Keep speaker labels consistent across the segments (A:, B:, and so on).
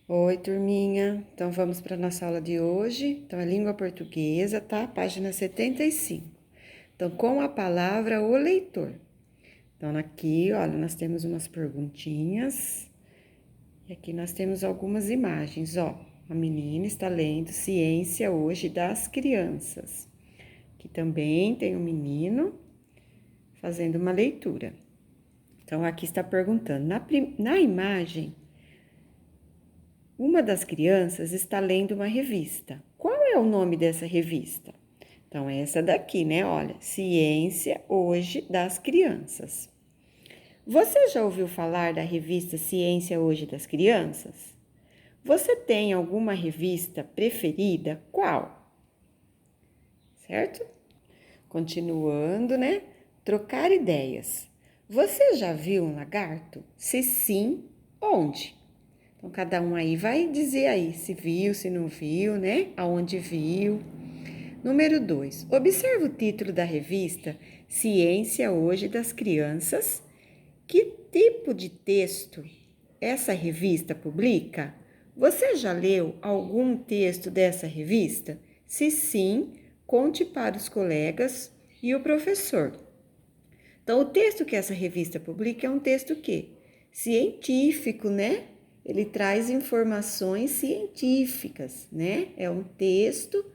A: Oi, turminha. Então, vamos para a nossa aula de hoje. Então, é língua portuguesa, tá? Página 75. Então, com a palavra o leitor. Então, aqui, olha, nós temos umas perguntinhas. E aqui nós temos algumas imagens, ó. A menina está lendo Ciência hoje das crianças. Aqui também tem um menino fazendo uma leitura. Então, aqui está perguntando, na imagem, uma das crianças está lendo uma revista. Qual é o nome dessa revista? Então, é essa daqui, né? Olha, Ciência Hoje das Crianças. Você já ouviu falar da revista Ciência Hoje das Crianças? Você tem alguma revista preferida? Qual? Certo? Continuando, né? Trocar ideias. Você já viu um lagarto? Se sim, onde? Então, cada um aí vai dizer aí se viu, se não viu, né? Aonde viu. Número 2. Observe o título da revista Ciência Hoje das Crianças. Que tipo de texto essa revista publica? Você já leu algum texto dessa revista? Se sim, conte para os colegas e o professor. Então, o texto que essa revista publica é um texto científico, né? Ele traz informações científicas, né? É um texto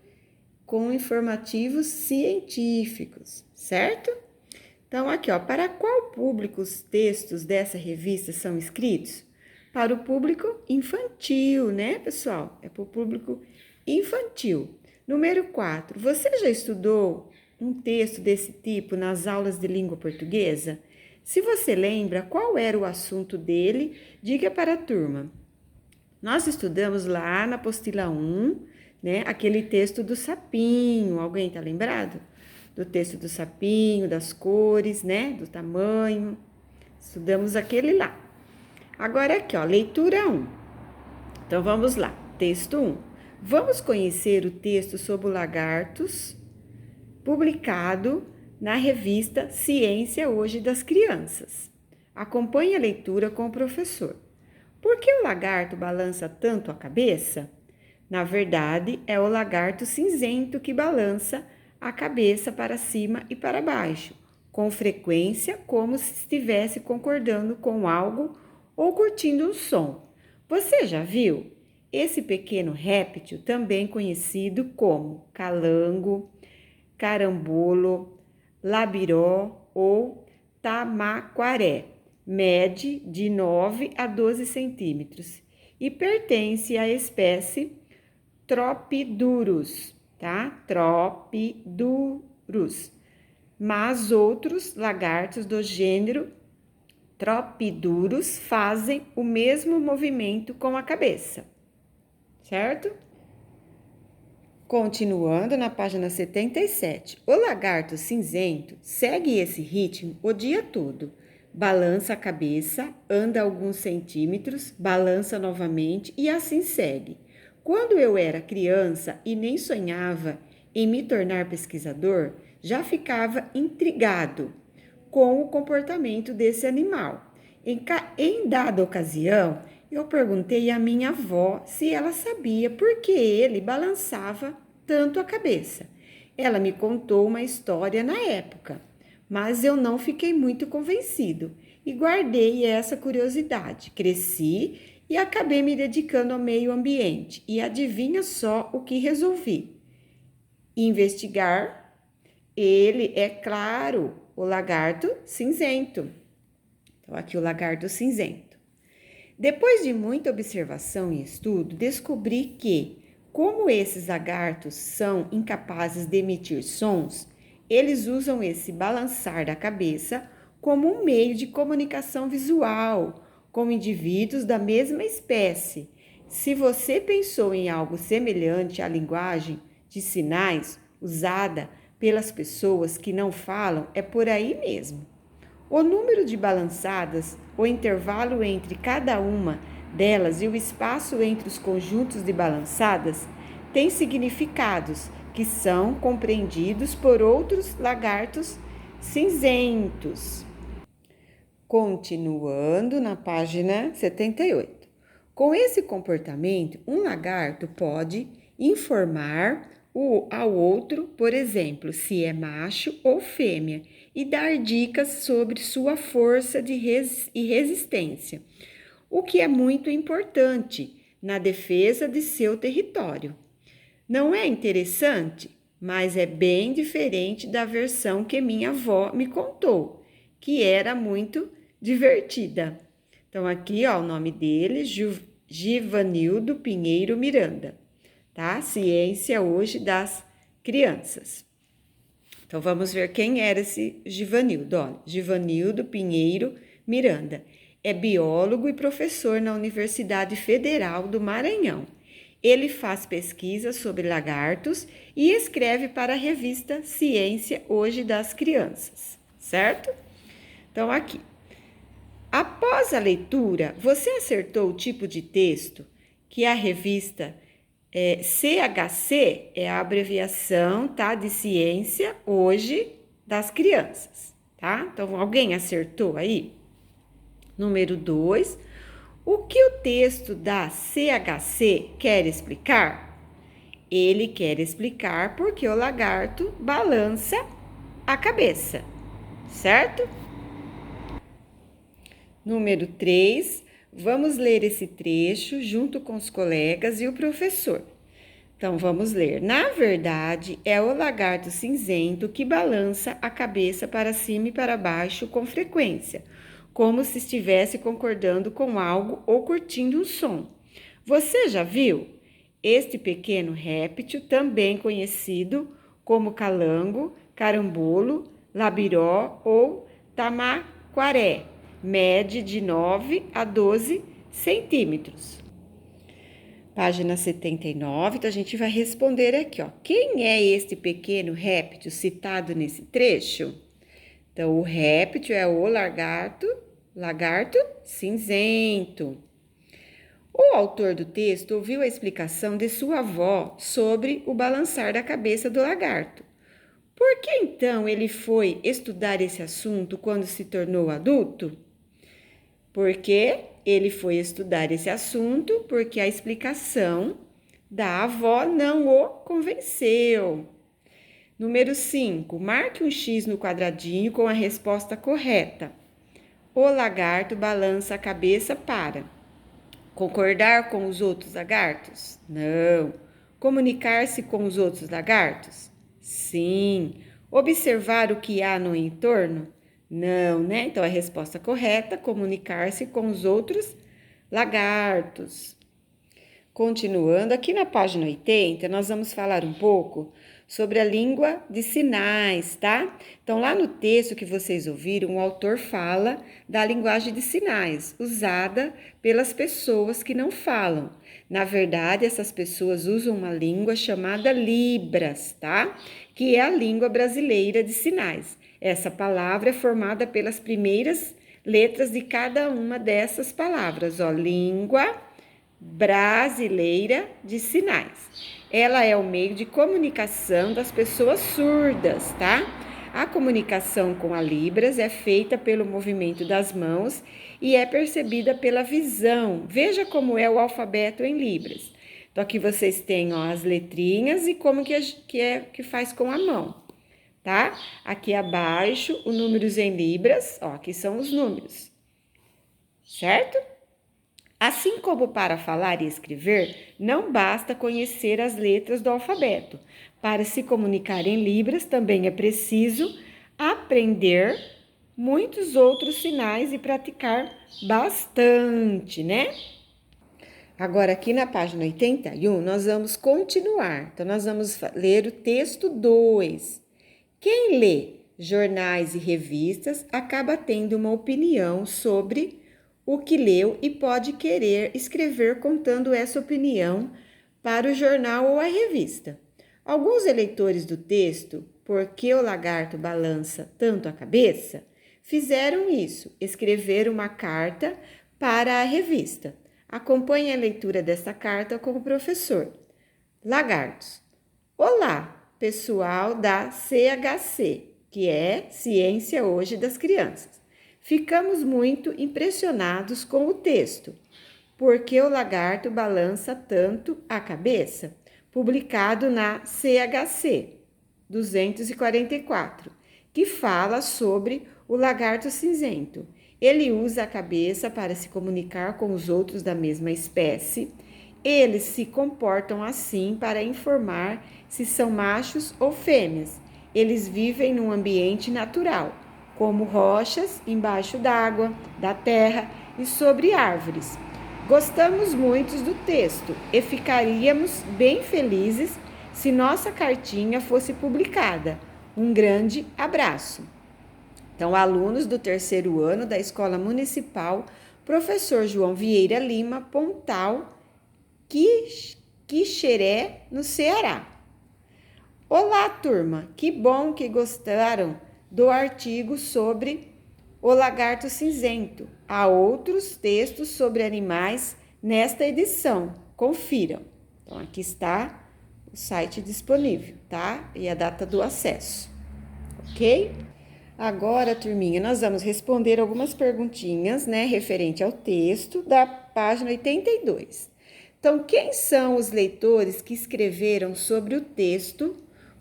A: com informativos científicos, certo? Então, aqui, ó, para qual público os textos dessa revista são escritos? Para o público infantil, né, pessoal? É para o público infantil. Número 4. Você já estudou um texto desse tipo nas aulas de língua portuguesa? Se você lembra qual era o assunto dele, diga para a turma. Nós estudamos lá na apostila 1, né, aquele texto do sapinho. Alguém está lembrado? Do texto do sapinho, das cores, né, do tamanho. Estudamos aquele lá. Agora aqui, ó, leitura 1. Então, vamos lá. Texto 1. Vamos conhecer o texto sobre lagartos, publicado na revista Ciência Hoje das Crianças. Acompanhe a leitura com o professor. Por que o lagarto balança tanto a cabeça? Na verdade, é o lagarto cinzento que balança a cabeça para cima e para baixo, com frequência como se estivesse concordando com algo ou curtindo um som. Você já viu? Esse pequeno réptil, também conhecido como calango, carambolo, labiró ou tamaquaré, mede de 9 a 12 centímetros e pertence à espécie Tropidurus, tá? Tropidurus. Mas outros lagartos do gênero Tropidurus fazem o mesmo movimento com a cabeça, certo? Continuando na página 77, o lagarto cinzento segue esse ritmo o dia todo. Balança a cabeça, anda alguns centímetros, balança novamente e assim segue. Quando eu era criança e nem sonhava em me tornar pesquisador, já ficava intrigado com o comportamento desse animal. Em dada ocasião, eu perguntei à minha avó se ela sabia por que ele balançava tanto a cabeça. Ela me contou uma história na época, mas eu não fiquei muito convencido e guardei essa curiosidade. Cresci e acabei me dedicando ao meio ambiente. E adivinha só o que resolvi? Investigar. Ele é claro, o lagarto cinzento. Então, aqui o lagarto cinzento. Depois de muita observação e estudo, descobri que, como esses lagartos são incapazes de emitir sons, eles usam esse balançar da cabeça como um meio de comunicação visual com indivíduos da mesma espécie. Se você pensou em algo semelhante à linguagem de sinais usada pelas pessoas que não falam, é por aí mesmo. O número de balançadas, o intervalo entre cada uma delas e o espaço entre os conjuntos de balançadas têm significados que são compreendidos por outros lagartos cinzentos. Continuando na página 78. Com esse comportamento, um lagarto pode informar ao outro, por exemplo, se é macho ou fêmea, e dar dicas sobre sua força e resistência, o que é muito importante na defesa de seu território. Não é interessante, mas é bem diferente da versão que minha avó me contou, que era muito divertida. Então, aqui, ó, o nome dele, Givanildo Pinheiro Miranda, tá? Ciência hoje das crianças. Então, vamos ver quem era esse Givanildo. Olha, Givanildo Pinheiro Miranda é biólogo e professor na Universidade Federal do Maranhão. Ele faz pesquisas sobre lagartos e escreve para a revista Ciência Hoje das Crianças, certo? Então, aqui. Após a leitura, você acertou o tipo de texto que a revista CHC é a abreviação, tá, de Ciência Hoje das Crianças, tá? Então, alguém acertou aí? Número 2, o que o texto da CHC quer explicar? Ele quer explicar porque o lagarto balança a cabeça, certo? Número 3, vamos ler esse trecho junto com os colegas e o professor. Então, vamos ler. Na verdade, é o lagarto cinzento que balança a cabeça para cima e para baixo com frequência, como se estivesse concordando com algo ou curtindo um som. Você já viu? Este pequeno réptil, também conhecido como calango, carambulo, labiró ou tamaquaré, mede de 9 a 12 centímetros. Página 79, então a gente vai responder aqui, ó. Quem é este pequeno réptil citado nesse trecho? Então, o réptil é o lagarto cinzento. O autor do texto ouviu a explicação de sua avó sobre o balançar da cabeça do lagarto. Por que então ele foi estudar esse assunto quando se tornou adulto? Porque ele foi estudar esse assunto porque a explicação da avó não o convenceu. Número 5, marque um X no quadradinho com a resposta correta. O lagarto balança a cabeça para concordar com os outros lagartos? Não. Comunicar-se com os outros lagartos? Sim. Observar o que há no entorno? Não, né? Então, a resposta correta, comunicar-se com os outros lagartos. Continuando, aqui na página 80, nós vamos falar um pouco sobre a língua de sinais, tá? Então, lá no texto que vocês ouviram, o autor fala da linguagem de sinais, usada pelas pessoas que não falam. Na verdade, essas pessoas usam uma língua chamada Libras, tá? Que é a língua brasileira de sinais. Essa palavra é formada pelas primeiras letras de cada uma dessas palavras, ó, língua brasileira de sinais. Ela é o meio de comunicação das pessoas surdas, tá? A comunicação com a Libras é feita pelo movimento das mãos e é percebida pela visão. Veja como é o alfabeto em Libras. Então, aqui vocês têm, ó, as letrinhas e como que faz com a mão, tá? Aqui abaixo, os números em Libras, ó, aqui são os números, certo? Assim como para falar e escrever, não basta conhecer as letras do alfabeto. Para se comunicar em Libras, também é preciso aprender muitos outros sinais e praticar bastante, né? Agora, aqui na página 81, nós vamos continuar. Então, nós vamos ler o texto 2. Quem lê jornais e revistas acaba tendo uma opinião sobre o que leu e pode querer escrever contando essa opinião para o jornal ou a revista. Alguns eleitores do texto, Por que o lagarto balança tanto a cabeça, fizeram isso, escreveram uma carta para a revista. Acompanhe a leitura desta carta com o professor. Lagartos. Olá, pessoal da CHC, que é Ciência Hoje das Crianças. Ficamos muito impressionados com o texto. Por que o lagarto balança tanto a cabeça? Publicado na CHC 244, que fala sobre o lagarto cinzento. Ele usa a cabeça para se comunicar com os outros da mesma espécie. Eles se comportam assim para informar se são machos ou fêmeas. Eles vivem num ambiente natural, como rochas, embaixo d'água, da terra e sobre árvores. Gostamos muito do texto e ficaríamos bem felizes se nossa cartinha fosse publicada. Um grande abraço. Então, alunos do terceiro ano da Escola Municipal Professor João Vieira Lima, Pontal, Quixeré, no Ceará. Olá, turma! Que bom que gostaram do artigo sobre o lagarto cinzento. Há outros textos sobre animais nesta edição. Confiram. Então, aqui está o site disponível, tá? E a data do acesso. Ok? Agora, turminha, nós vamos responder algumas perguntinhas, né, referente ao texto da página 82. Então, quem são os leitores que escreveram sobre o texto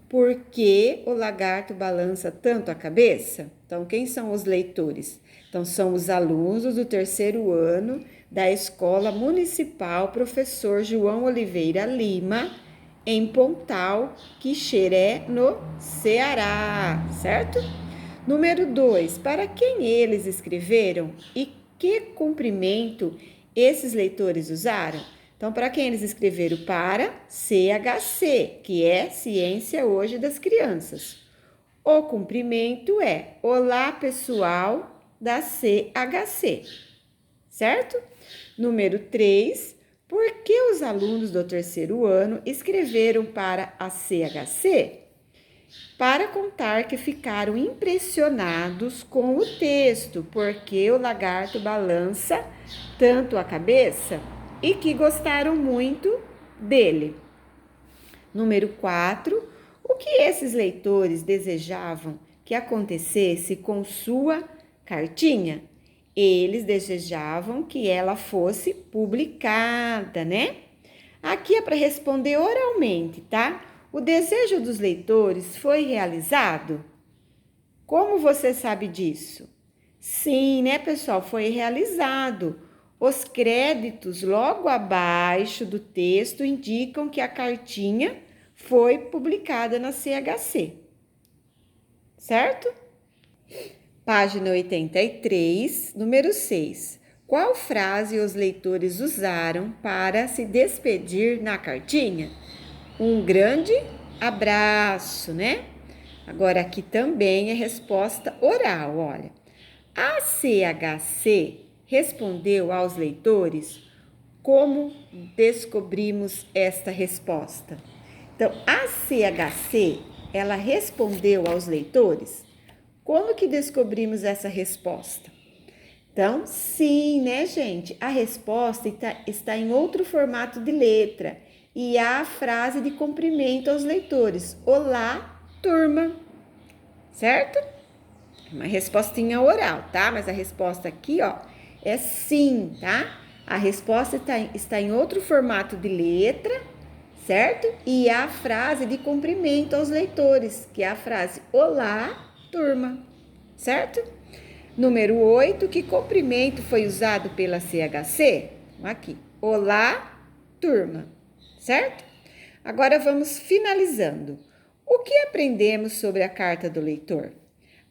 A: Por que o lagarto balança tanto a cabeça? Então, quem são os leitores? Então, são os alunos do terceiro ano da Escola Municipal Professor João Oliveira Lima, em Pontal, Quixeré, no Ceará, certo? Número 2, para quem eles escreveram e que cumprimento esses leitores usaram? Então, para quem eles escreveram? Para CHC, que é Ciência Hoje das Crianças. O cumprimento é Olá, pessoal da CHC, certo? Número 3, por que os alunos do terceiro ano escreveram para a CHC? Para contar que ficaram impressionados com o texto, porque o lagarto balança tanto a cabeça e que gostaram muito dele. Número 4, o que esses leitores desejavam que acontecesse com sua cartinha? Eles desejavam que ela fosse publicada, né? Aqui é para responder oralmente, tá? O desejo dos leitores foi realizado? Como você sabe disso? Sim, né, pessoal? Foi realizado. Os créditos logo abaixo do texto indicam que a cartinha foi publicada na CHC, certo? Página 83, número 6. Qual frase os leitores usaram para se despedir na cartinha? Um grande abraço, né? Agora, aqui também é resposta oral, olha. A CHC respondeu aos leitores. Como descobrimos esta resposta? Então, a CHC, ela respondeu aos leitores. Como que descobrimos essa resposta? Então, sim, né, gente? A resposta está em outro formato de letra e há a frase de cumprimento aos leitores. Olá, turma. Certo? Uma respostinha oral, tá? Mas a resposta aqui, ó, é sim, tá? A resposta está em outro formato de letra, certo? E há a frase de cumprimento aos leitores, que é a frase Olá, turma, certo? Número 8, que cumprimento foi usado pela CHC? Aqui, Olá, turma, certo? Agora vamos finalizando. O que aprendemos sobre a carta do leitor?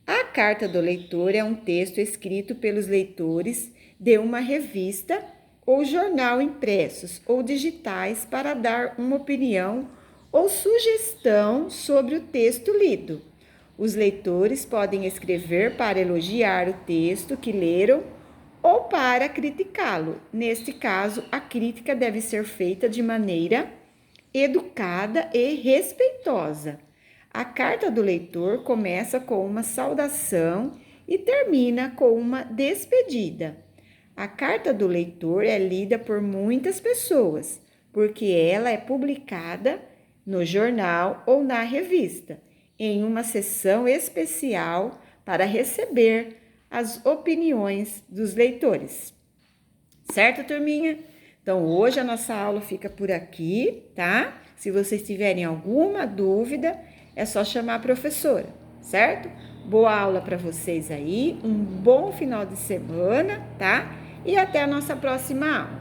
A: A carta do leitor é um texto escrito pelos leitores de uma revista ou jornal impressos ou digitais para dar uma opinião ou sugestão sobre o texto lido. Os leitores podem escrever para elogiar o texto que leram ou para criticá-lo. Neste caso, a crítica deve ser feita de maneira educada e respeitosa. A carta do leitor começa com uma saudação e termina com uma despedida. A carta do leitor é lida por muitas pessoas, porque ela é publicada no jornal ou na revista, em uma sessão especial para receber as opiniões dos leitores. Certo, turminha? Então, hoje a nossa aula fica por aqui, tá? Se vocês tiverem alguma dúvida, é só chamar a professora, certo? Boa aula para vocês aí, um bom final de semana, tá? E até a nossa próxima aula.